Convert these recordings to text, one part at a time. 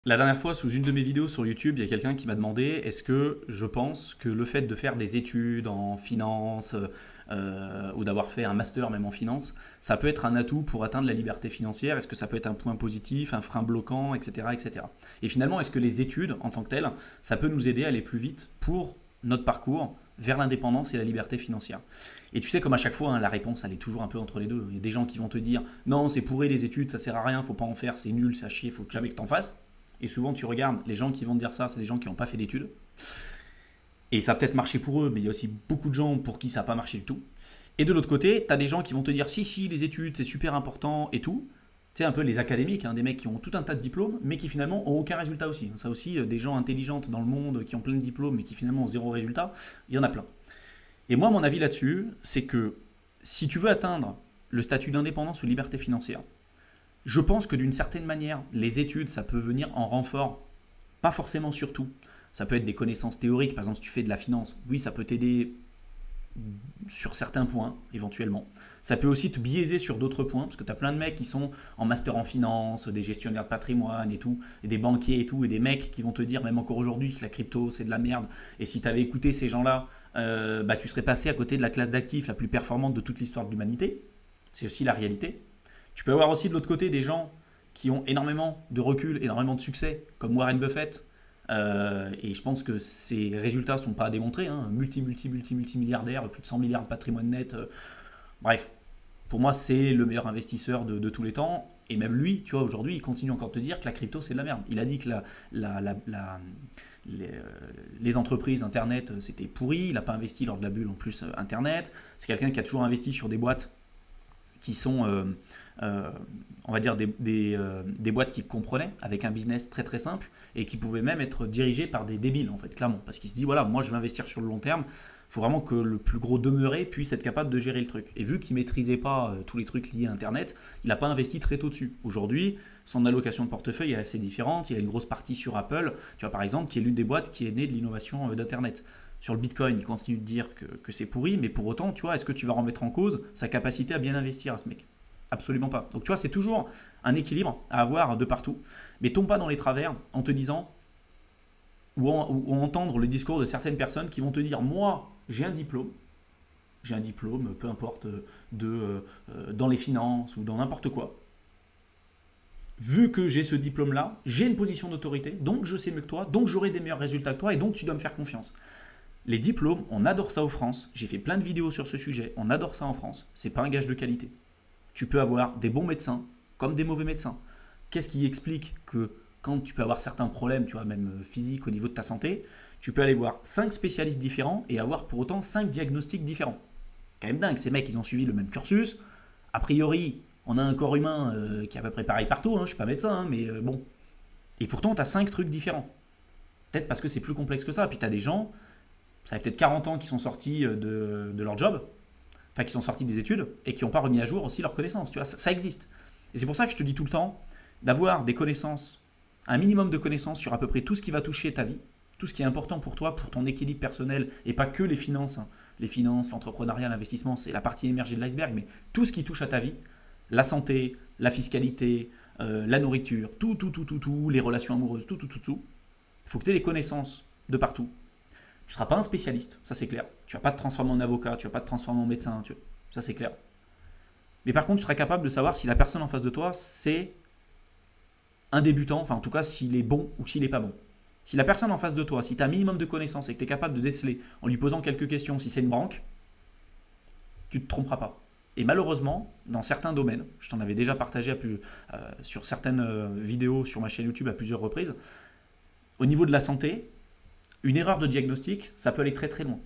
La dernière fois, sous une de mes vidéos sur YouTube, il y a quelqu'un qui m'a demandé est-ce que je pense que le fait de faire des études en finance ou d'avoir fait un master même en finance, ça peut être un atout pour atteindre la liberté financière. Est-ce que ça peut être un point positif, un frein bloquant, etc., etc. Et finalement, est-ce que les études en tant que telles, ça peut nous aider à aller plus vite pour notre parcours vers l'indépendance et la liberté financière? Et tu sais, comme à chaque fois, hein, la réponse, elle est toujours un peu entre les deux. Il y a des gens qui vont te dire non, c'est pourri les études, ça sert à rien, faut pas en faire, c'est nul, c'est à chier, faut jamais que t'en fasses. Et souvent, tu regardes, les gens qui vont te dire ça, c'est des gens qui n'ont pas fait d'études. Et ça a peut-être marché pour eux, mais il y a aussi beaucoup de gens pour qui ça n'a pas marché du tout. Et de l'autre côté, tu as des gens qui vont te dire si, si, les études, c'est super important et tout. Tu sais, un peu les académiques, hein, des mecs qui ont tout un tas de diplômes, mais qui finalement ont aucun résultat aussi. Ça aussi, des gens intelligents dans le monde qui ont plein de diplômes, mais qui finalement ont zéro résultat, il y en a plein. Et moi, mon avis là-dessus, c'est que si tu veux atteindre le statut d'indépendance ou liberté financière, je pense que d'une certaine manière, les études, ça peut venir en renfort, pas forcément sur tout. Ça peut être des connaissances théoriques, par exemple si tu fais de la finance, oui, ça peut t'aider sur certains points, éventuellement. Ça peut aussi te biaiser sur d'autres points, parce que tu as plein de mecs qui sont en master en finance, des gestionnaires de patrimoine et tout, et des banquiers et tout, et des mecs qui vont te dire, même encore aujourd'hui, que la crypto, c'est de la merde. Et si tu avais écouté ces gens-là, tu serais passé à côté de la classe d'actifs la plus performante de toute l'histoire de l'humanité. C'est aussi la réalité. Tu peux avoir aussi de l'autre côté des gens qui ont énormément de recul, énormément de succès, comme Warren Buffett. Et je pense que ces résultats ne sont pas à démontrer. Hein. Multimilliardaire, plus de 100 milliards de patrimoine net. Bref, pour moi, c'est le meilleur investisseur de tous les temps. Et même lui, tu vois, aujourd'hui, il continue encore de te dire que la crypto, c'est de la merde. Il a dit que les entreprises Internet, c'était pourri. Il n'a pas investi lors de la bulle en plus Internet. C'est quelqu'un qui a toujours investi sur des boîtes qui sont, on va dire, des boîtes qu'il comprenait, avec un business très très simple, et qui pouvaient même être dirigées par des débiles, en fait, clairement. Parce qu'il se dit, voilà, moi je vais investir sur le long terme, il faut vraiment que le plus gros demeuré puisse être capable de gérer le truc. Et vu qu'il ne maîtrisait pas tous les trucs liés à Internet, il n'a pas investi très tôt dessus. Aujourd'hui, son allocation de portefeuille est assez différente, il a une grosse partie sur Apple, tu vois, par exemple, qui est l'une des boîtes qui est née de l'innovation d'Internet. Sur le Bitcoin, il continue de dire que c'est pourri, mais pour autant, tu vois, est-ce que tu vas remettre en cause sa capacité à bien investir à ce mec? Absolument pas. Donc tu vois, c'est toujours un équilibre à avoir de partout, mais tombe pas dans les travers en te disant ou entendre le discours de certaines personnes qui vont te dire moi, j'ai un diplôme, peu importe, dans les finances ou dans n'importe quoi. Vu que j'ai ce diplôme-là, j'ai une position d'autorité, donc je sais mieux que toi, donc j'aurai des meilleurs résultats que toi, et donc tu dois me faire confiance. Les diplômes, on adore ça en France. J'ai fait plein de vidéos sur ce sujet. On adore ça en France. C'est pas un gage de qualité. Tu peux avoir des bons médecins comme des mauvais médecins. Qu'est-ce qui explique que quand tu peux avoir certains problèmes, tu vois, même physiques au niveau de ta santé, tu peux aller voir 5 spécialistes différents et avoir pour autant 5 diagnostics différents. Quand même dingue, ces mecs, ils ont suivi le même cursus. A priori, on a un corps humain qui est à peu près pareil partout. Hein. Je suis pas médecin, hein, mais bon. Et pourtant, tu as 5 trucs différents. Peut-être parce que c'est plus complexe que ça. Puis tu as des gens, ça fait peut-être 40 ans qui sont sortis de leur job, enfin qui sont sortis des études et qui n'ont pas remis à jour aussi leurs connaissances. Tu vois, ça existe. Et c'est pour ça que je te dis tout le temps d'avoir des connaissances, un minimum de connaissances sur à peu près tout ce qui va toucher ta vie, tout ce qui est important pour toi, pour ton équilibre personnel, et pas que les finances. Hein. Les finances, l'entrepreneuriat, l'investissement, c'est la partie émergée de l'iceberg, mais tout ce qui touche à ta vie, la santé, la fiscalité, la nourriture, tout, les relations amoureuses, tout. Il faut que tu aies des connaissances de partout. Tu ne seras pas un spécialiste, ça c'est clair. Tu ne vas pas te transformer en avocat, tu ne vas pas te transformer en médecin, ça c'est clair. Mais par contre, tu seras capable de savoir si la personne en face de toi, c'est un débutant, enfin en tout cas s'il est bon ou s'il n'est pas bon. Si la personne en face de toi, si tu as un minimum de connaissances et que tu es capable de déceler en lui posant quelques questions si c'est une branque, tu ne te tromperas pas. Et malheureusement, dans certains domaines, je t'en avais déjà partagé sur certaines vidéos sur ma chaîne YouTube à plusieurs reprises, au niveau de la santé, une erreur de diagnostic, ça peut aller très très loin.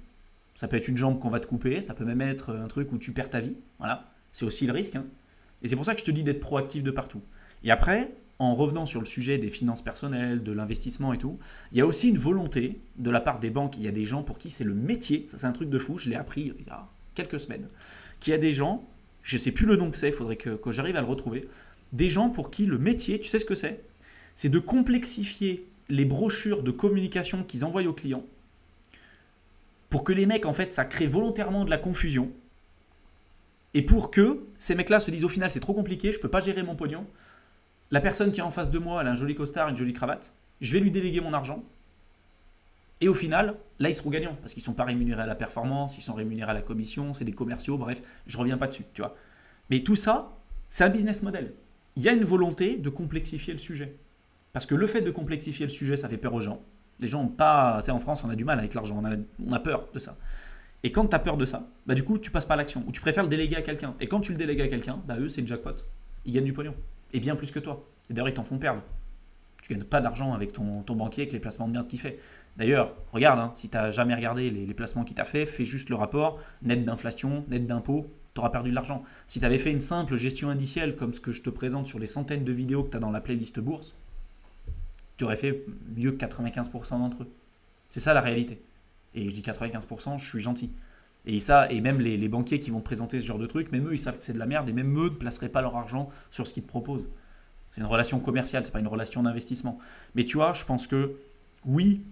Ça peut être une jambe qu'on va te couper, ça peut même être un truc où tu perds ta vie. Voilà, c'est aussi le risque. Hein. Et c'est pour ça que je te dis d'être proactif de partout. Et après, en revenant sur le sujet des finances personnelles, de l'investissement et tout, il y a aussi une volonté de la part des banques. Il y a des gens pour qui c'est le métier, ça c'est un truc de fou, je l'ai appris il y a quelques semaines, qu'il y a des gens, je ne sais plus le nom que c'est, il faudrait que j'arrive à le retrouver, des gens pour qui le métier, tu sais ce que c'est? C'est de complexifier les brochures de communication qu'ils envoient aux clients pour que les mecs, en fait, ça crée volontairement de la confusion et pour que ces mecs-là se disent au final c'est trop compliqué, je ne peux pas gérer mon pognon, La personne qui est en face de moi, elle a un joli costard, une jolie cravate. Je vais lui déléguer mon argent. Et au final, là, ils seront gagnants parce qu'ils ne sont pas rémunérés à la performance, ils sont rémunérés à la commission, c'est des commerciaux, bref, je ne reviens pas dessus, tu vois. Mais tout ça, c'est un business model. Il y a une volonté de complexifier le sujet. Parce que le fait de complexifier le sujet, ça fait peur aux gens. Les gens n'ont pas... Tu sais, en France, on a du mal avec l'argent, on a peur de ça. Et quand tu as peur de ça, bah du coup, tu passes pas à l'action. Ou tu préfères le déléguer à quelqu'un. Et quand tu le délègues à quelqu'un, bah eux, c'est le jackpot. Ils gagnent du pognon. Et bien plus que toi. Et d'ailleurs, ils t'en font perdre. Tu gagnes pas d'argent avec ton banquier, avec les placements de merde qu'il fait. D'ailleurs, regarde, hein, si tu n'as jamais regardé les placements qu'il t'a fait, fais juste le rapport, net d'inflation, net d'impôts, tu auras perdu de l'argent. Si tu avais fait une simple gestion indicielle, comme ce que je te présente sur les centaines de vidéos que tu as dans la playlist bourse, tu aurais fait mieux que 95% d'entre eux. C'est ça la réalité. Et je dis 95%, je suis gentil. Et ça, et même les banquiers qui vont te présenter ce genre de truc, même eux, ils savent que c'est de la merde, et même eux ne placeraient pas leur argent sur ce qu'ils te proposent. C'est une relation commerciale, c'est pas une relation d'investissement. Mais tu vois, je pense que oui,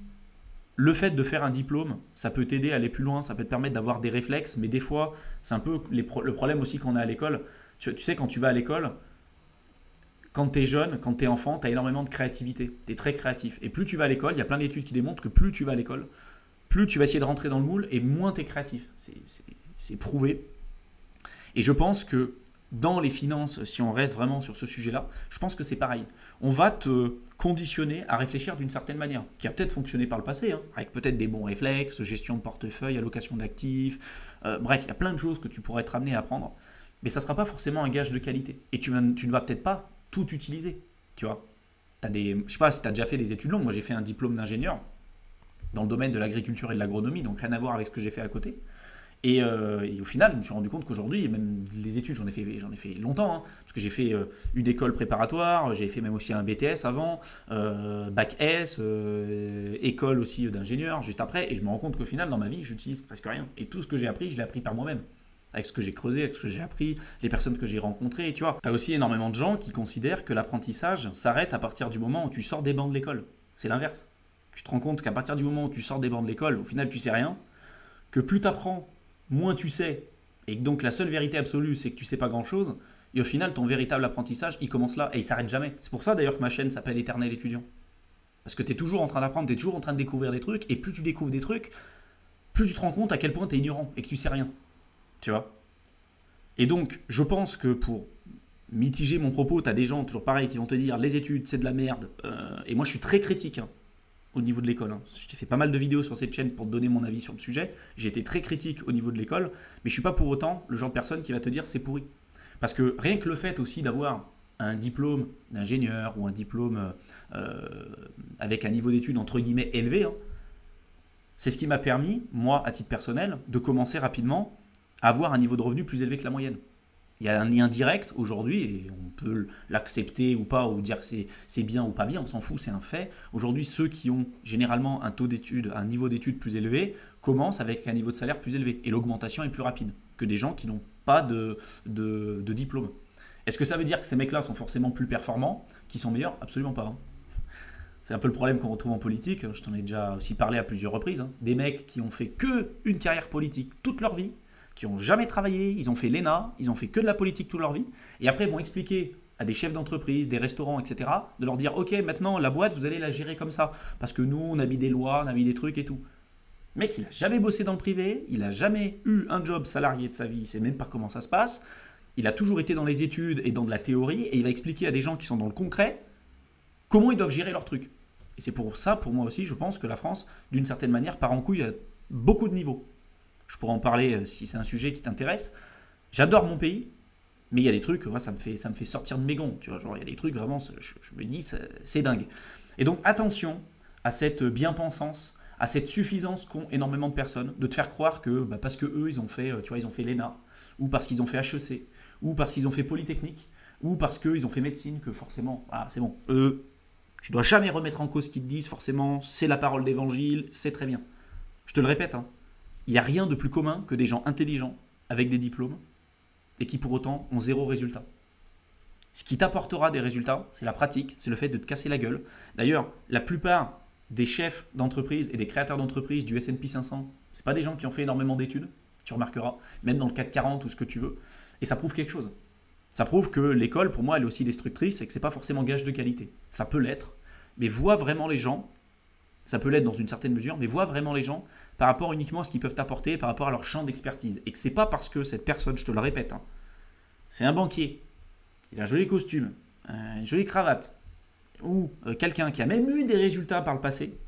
le fait de faire un diplôme, ça peut t'aider à aller plus loin, ça peut te permettre d'avoir des réflexes, mais des fois, c'est un peu le problème aussi qu'on a à l'école. Tu sais, quand tu vas à l'école, quand tu es jeune, quand tu es enfant, tu as énormément de créativité. Tu es très créatif. Et plus tu vas à l'école, il y a plein d'études qui démontrent que plus tu vas à l'école, plus tu vas essayer de rentrer dans le moule et moins tu es créatif. C'est prouvé. Et je pense que dans les finances, si on reste vraiment sur ce sujet-là, je pense que c'est pareil. On va te conditionner à réfléchir d'une certaine manière, qui a peut-être fonctionné par le passé, hein, avec peut-être des bons réflexes, gestion de portefeuille, allocation d'actifs, bref, il y a plein de choses que tu pourrais être amené à apprendre, mais ça ne sera pas forcément un gage de qualité. Et tu ne vas peut-être pas tout utiliser, tu vois. Je ne sais pas si tu as déjà fait des études longues, moi j'ai fait un diplôme d'ingénieur dans le domaine de l'agriculture et de l'agronomie, donc rien à voir avec ce que j'ai fait à côté. Et au final, je me suis rendu compte qu'aujourd'hui, même les études, j'en ai fait longtemps, hein, parce que j'ai fait une école préparatoire, j'ai fait même aussi un BTS avant, bac S, école aussi d'ingénieur juste après, et je me rends compte qu'au final, dans ma vie, j'utilise presque rien. Et tout ce que j'ai appris, je l'ai appris par moi-même. Avec ce que j'ai creusé, avec ce que j'ai appris, les personnes que j'ai rencontrées, tu vois. Tu as aussi énormément de gens qui considèrent que l'apprentissage s'arrête à partir du moment où tu sors des bancs de l'école. C'est l'inverse. Tu te rends compte qu'à partir du moment où tu sors des bancs de l'école, au final, tu sais rien, que plus tu apprends, moins tu sais, et que donc la seule vérité absolue, c'est que tu sais pas grand-chose, et au final, ton véritable apprentissage, il commence là, et il s'arrête jamais. C'est pour ça d'ailleurs que ma chaîne s'appelle Éternel étudiant. Parce que tu es toujours en train d'apprendre, tu es toujours en train de découvrir des trucs, et plus tu découvres des trucs, plus tu te rends compte à quel point tu es ignorant, et que tu sais rien. Tu vois. Et donc, je pense que pour mitiger mon propos, tu as des gens, toujours pareil, qui vont te dire les études, c'est de la merde, et moi je suis très critique, hein, au niveau de l'école. Hein. J'ai fait pas mal de vidéos sur cette chaîne pour te donner mon avis sur le sujet. J'ai été très critique au niveau de l'école, mais je ne suis pas pour autant le genre de personne qui va te dire c'est pourri. Parce que rien que le fait aussi d'avoir un diplôme d'ingénieur ou un diplôme avec un niveau d'études entre guillemets élevé, hein, c'est ce qui m'a permis, moi, à titre personnel, de commencer rapidement à avoir un niveau de revenu plus élevé que la moyenne. Il y a un lien direct aujourd'hui, et on peut l'accepter ou pas, ou dire que c'est bien ou pas bien, on s'en fout, c'est un fait. Aujourd'hui, ceux qui ont généralement un taux d'études, un niveau d'études plus élevé, commencent avec un niveau de salaire plus élevé. Et l'augmentation est plus rapide que des gens qui n'ont pas de diplôme. Est-ce que ça veut dire que ces mecs-là sont forcément plus performants, qui sont meilleurs? Absolument pas. Hein. C'est un peu le problème qu'on retrouve en politique, je t'en ai déjà aussi parlé à plusieurs reprises. Hein. Des mecs qui ont fait que une carrière politique toute leur vie, qui n'ont jamais travaillé, ils ont fait l'ENA, ils ont fait que de la politique toute leur vie, et après ils vont expliquer à des chefs d'entreprise, des restaurants, etc., de leur dire « Ok, maintenant la boîte, vous allez la gérer comme ça, parce que nous, on a mis des lois, on a mis des trucs et tout. » Mec, il n'a jamais bossé dans le privé, il n'a jamais eu un job salarié de sa vie, il ne sait même pas comment ça se passe, il a toujours été dans les études et dans de la théorie, et il va expliquer à des gens qui sont dans le concret comment ils doivent gérer leur truc. Et c'est pour ça, pour moi aussi, je pense que la France, d'une certaine manière, part en couille à beaucoup de niveaux. Je pourrais en parler si c'est un sujet qui t'intéresse. J'adore mon pays, mais il y a des trucs, ouais, ça me fait sortir de mes gonds. Tu vois, genre, il y a des trucs vraiment, je me dis, c'est dingue. Et donc attention à cette bien-pensance, à cette suffisance qu'ont énormément de personnes, de te faire croire que parce que eux, ils ont fait l'ENA, ou parce qu'ils ont fait HEC, ou parce qu'ils ont fait Polytechnique, ou parce qu'ils ont fait médecine, que forcément, c'est bon. Tu dois jamais remettre en cause ce qu'ils te disent, forcément, c'est la parole d'évangile, c'est très bien. Je te le répète, hein. Il n'y a rien de plus commun que des gens intelligents avec des diplômes et qui pour autant ont zéro résultat. Ce qui t'apportera des résultats, c'est la pratique, c'est le fait de te casser la gueule. D'ailleurs, la plupart des chefs d'entreprise et des créateurs d'entreprise du S&P 500, ce n'est pas des gens qui ont fait énormément d'études, tu remarqueras, même dans le CAC 40 ou ce que tu veux, et ça prouve quelque chose. Ça prouve que l'école, pour moi, elle est aussi destructrice et que c'est pas forcément gage de qualité. Ça peut l'être, mais vois vraiment les gens, ça peut l'être dans une certaine mesure, mais vois vraiment les gens par rapport uniquement à ce qu'ils peuvent t'apporter, par rapport à leur champ d'expertise. Et que c'est pas parce que cette personne, je te le répète, hein, c'est un banquier, il a un joli costume, une jolie cravate, ou quelqu'un qui a même eu des résultats par le passé,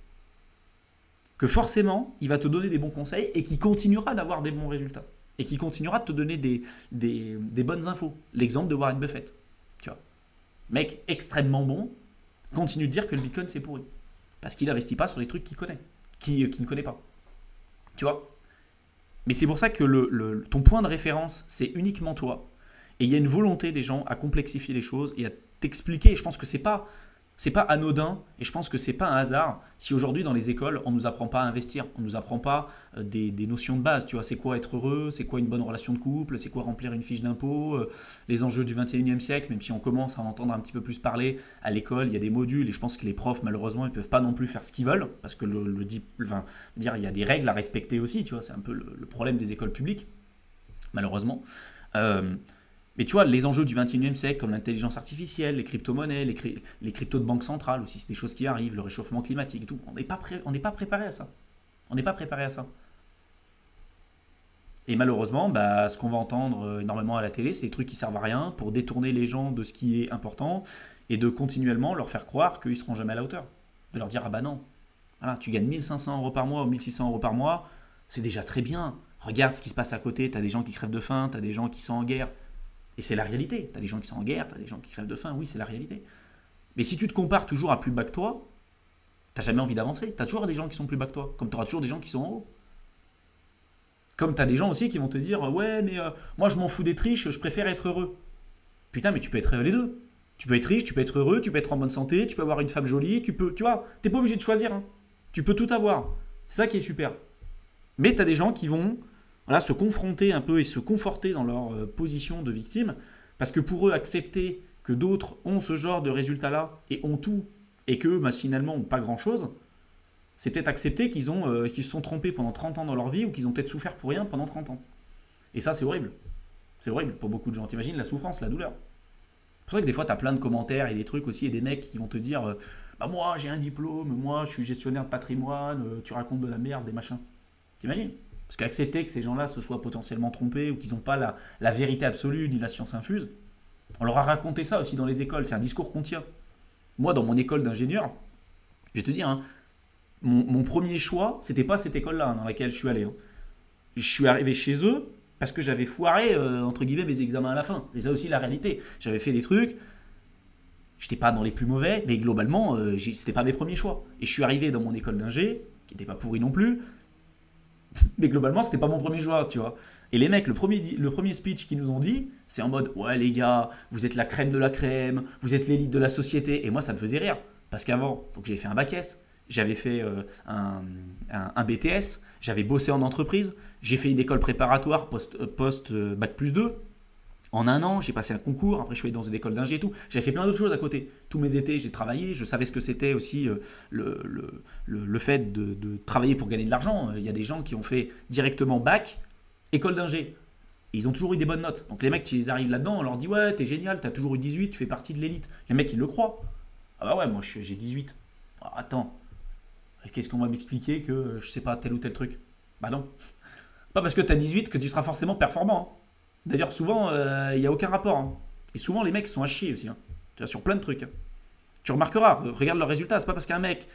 que forcément, il va te donner des bons conseils et qui continuera d'avoir des bons résultats. Et qui continuera de te donner des bonnes infos. L'exemple de Warren Buffett. Tu vois. Mec extrêmement bon, continue de dire que le Bitcoin c'est pourri. Parce qu'il n'investit pas sur les trucs qu'il connaît, qu'il ne connaît pas. Tu vois. Mais c'est pour ça que ton point de référence, c'est uniquement toi. Et il y a une volonté des gens à complexifier les choses et à t'expliquer. Je pense que c'est pas anodin et je pense que c'est pas un hasard si aujourd'hui dans les écoles on nous apprend pas à investir, on nous apprend pas des notions de base, tu vois, c'est quoi être heureux, c'est quoi une bonne relation de couple, c'est quoi remplir une fiche d'impôt, les enjeux du 21e siècle, même si on commence à en entendre un petit peu plus parler à l'école, il y a des modules et je pense que les profs malheureusement ils peuvent pas non plus faire ce qu'ils veulent parce que il y a des règles à respecter aussi, tu vois, c'est un peu le problème des écoles publiques malheureusement. Mais tu vois, les enjeux du 21e siècle, comme l'intelligence artificielle, les crypto-monnaies, les cryptos de banque centrale aussi, c'est des choses qui arrivent, le réchauffement climatique et tout. On n'est pas préparé à ça. On n'est pas préparé à ça. Et malheureusement, ce qu'on va entendre énormément à la télé, c'est des trucs qui servent à rien pour détourner les gens de ce qui est important et de continuellement leur faire croire qu'ils seront jamais à la hauteur. De leur dire, ah bah non, voilà, tu gagnes 1500 euros par mois ou 1600 euros par mois, c'est déjà très bien. Regarde ce qui se passe à côté, tu as des gens qui crèvent de faim, tu as des gens qui sont en guerre. Et c'est la réalité. Tu as des gens qui sont en guerre, tu as des gens qui crèvent de faim, oui, c'est la réalité. Mais si tu te compares toujours à plus bas que toi, tu n'as jamais envie d'avancer. Tu as toujours des gens qui sont plus bas que toi, comme tu auras toujours des gens qui sont en haut. Comme tu as des gens aussi qui vont te dire, ouais, mais moi je m'en fous d'être riche, je préfère être heureux. Putain, mais tu peux être les deux. Tu peux être riche, tu peux être heureux, tu peux être en bonne santé, tu peux avoir une femme jolie, tu vois, t'es pas obligé de choisir. Hein. Tu peux tout avoir. C'est ça qui est super. Mais tu as des gens qui vont se confronter un peu et se conforter dans leur position de victime, parce que pour eux, accepter que d'autres ont ce genre de résultats-là et ont tout, et qu'eux, finalement, n'ont pas grand-chose, c'est peut-être accepter qu'ils se sont trompés pendant 30 ans dans leur vie ou qu'ils ont peut-être souffert pour rien pendant 30 ans. Et ça, c'est horrible. C'est horrible pour beaucoup de gens. T'imagines la souffrance, la douleur. C'est pour ça que des fois, tu as plein de commentaires et des trucs aussi, et des mecs qui vont te dire moi, j'ai un diplôme, moi, je suis gestionnaire de patrimoine, tu racontes de la merde, des machins. T'imagines ? Parce qu'accepter que ces gens-là se soient potentiellement trompés ou qu'ils n'ont pas la vérité absolue ni la science infuse, on leur a raconté ça aussi dans les écoles. C'est un discours qu'on tient. Moi, dans mon école d'ingénieur, je vais te dire, mon premier choix, c'était pas cette école-là dans laquelle je suis allé. Je suis arrivé chez eux parce que j'avais foiré, entre guillemets, mes examens à la fin. C'est ça aussi la réalité. J'avais fait des trucs, j'étais pas dans les plus mauvais, mais globalement, c'était pas mes premiers choix. Et je suis arrivé dans mon école d'ingé, qui n'était pas pourri non plus, mais globalement, c'était pas mon premier choix, tu vois. Et les mecs, le premier speech qu'ils nous ont dit, c'est en mode, ouais les gars, vous êtes la crème de la crème, vous êtes l'élite de la société. Et moi, ça me faisait rire. Parce qu'avant, donc j'ai fait un bac S, j'avais fait un BTS, j'avais bossé en entreprise, j'ai fait une école préparatoire post-bac plus 2. En un an, j'ai passé un concours, après je suis allé dans une école d'ingé et tout. J'avais fait plein d'autres choses à côté. Tous mes étés, j'ai travaillé, je savais ce que c'était aussi le fait de travailler pour gagner de l'argent. Il y a des gens qui ont fait directement bac, école d'ingé. Et ils ont toujours eu des bonnes notes. Donc les mecs, ils arrivent là-dedans, on leur dit ouais, t'es génial, t'as toujours eu 18, tu fais partie de l'élite. Les mecs, ils le croient. Ah bah ouais, moi j'ai 18. Ah, attends, qu'est-ce qu'on va m'expliquer que je sais pas tel ou tel truc? Bah non. C'est pas parce que t'as 18 que tu seras forcément performant. Hein. D'ailleurs, souvent, il n'y a aucun rapport. Hein. Et souvent, les mecs sont à chier aussi. Hein. Tu vois, sur plein de trucs. Hein. Tu remarqueras, regarde leurs résultats. C'est pas parce qu'un mec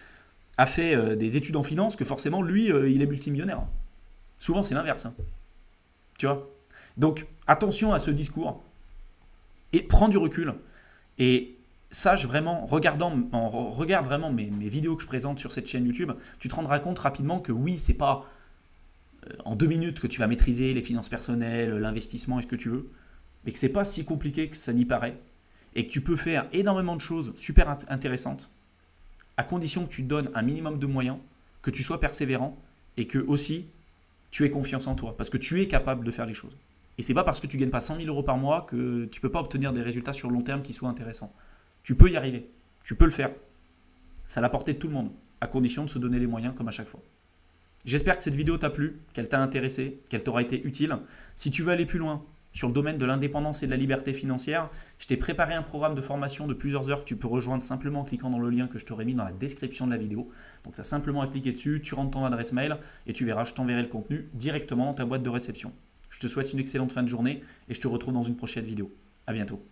a fait des études en finance que forcément, lui, il est multimillionnaire. Hein. Souvent, c'est l'inverse. Hein. Tu vois. Donc, attention à ce discours. Et prends du recul. Et sache vraiment, regarde vraiment mes vidéos que je présente sur cette chaîne YouTube, tu te rendras compte rapidement que oui, c'est pas en 2 minutes que tu vas maîtriser les finances personnelles, l'investissement et ce que tu veux, mais que c'est pas si compliqué que ça n'y paraît, et que tu peux faire énormément de choses super intéressantes, à condition que tu te donnes un minimum de moyens, que tu sois persévérant, et que aussi tu aies confiance en toi, parce que tu es capable de faire les choses. Et c'est pas parce que tu gagnes pas 100 000 euros par mois que tu peux pas obtenir des résultats sur le long terme qui soient intéressants. Tu peux y arriver, tu peux le faire. C'est à la portée de tout le monde, à condition de se donner les moyens comme à chaque fois. J'espère que cette vidéo t'a plu, qu'elle t'a intéressé, qu'elle t'aura été utile. Si tu veux aller plus loin, sur le domaine de l'indépendance et de la liberté financière. Je t'ai préparé un programme de formation de plusieurs heures que tu peux rejoindre simplement en cliquant dans le lien que je t'aurais mis dans la description de la vidéo. Donc tu as simplement à cliquer dessus, tu rentres ton adresse mail et tu verras, je t'enverrai le contenu directement dans ta boîte de réception. Je te souhaite une excellente fin de journée et je te retrouve dans une prochaine vidéo. À bientôt.